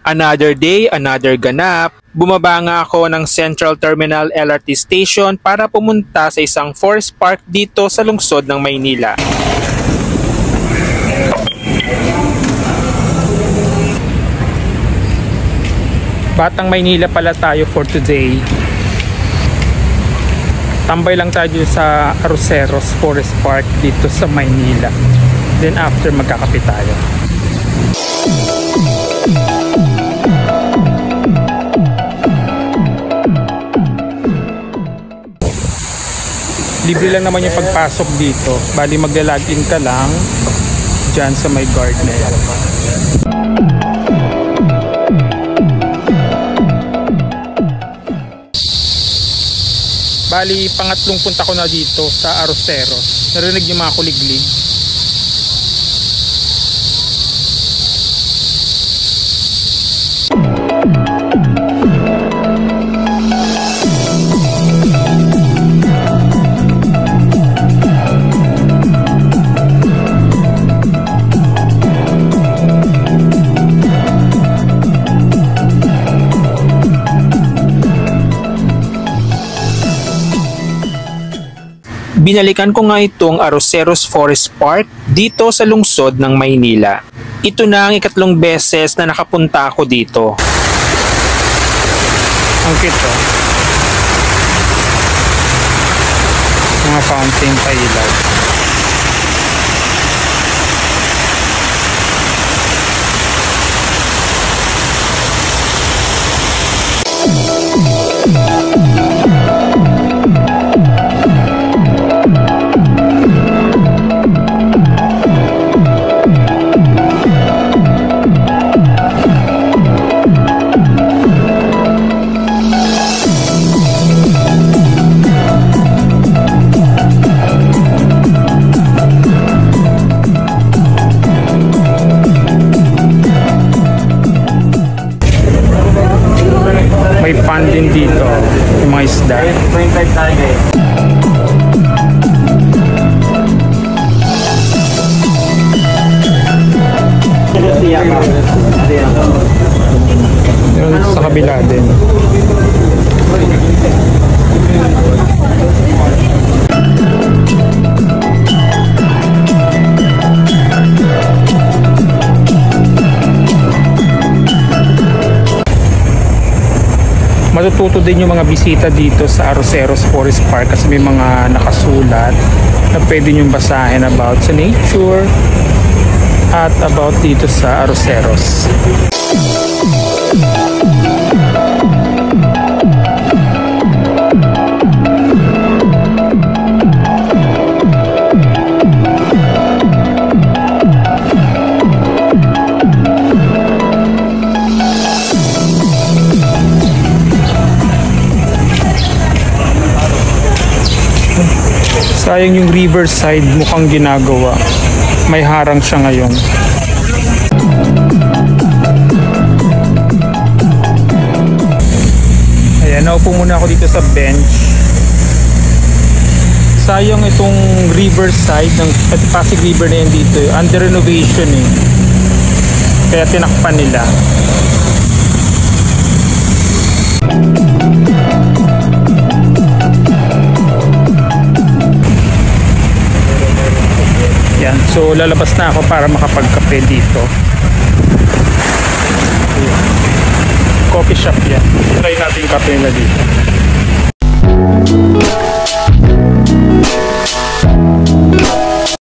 Another day, another ganap. Bumaba nga ako ng Central Terminal LRT Station para pumunta sa isang forest park dito sa lungsod ng Maynila. Batang Maynila pala tayo for today. Tambay lang tayo sa Arroceros Forest Park dito sa Maynila. Then after magkakape tayo. Libre lang naman yung pagpasok dito. Bali magla-login ka lang dyan sa may garden. Bali pangatlong punta ko na dito sa Arroceros. Narinig yung mga kuliglig. Binalikan ko nga itong Arroceros Forest Park dito sa lungsod ng Maynila. Ito na ang ikatlong beses na nakapunta ako dito. Ang cute oh. Mga fountain pa ilaw. May pan din dito, yung mga isda. Yun, sa kabila din. Matututo din yung mga bisita dito sa Arroceros Forest Park kasi may mga nakasulat na pwede nyong basahin about sa nature at about dito sa Arroceros. Sayang yung riverside mukhang ginagawa. May harang siya ngayon. Ayan, naupo muna ako dito sa bench. Sayang itong riverside ng Pasig River na yan dito. Under renovation eh. Kaya tinakpan nila. Yan, so lalabas na ako para makapagkape dito. Ayan. Coffee shop yan. Try natin kape na dito.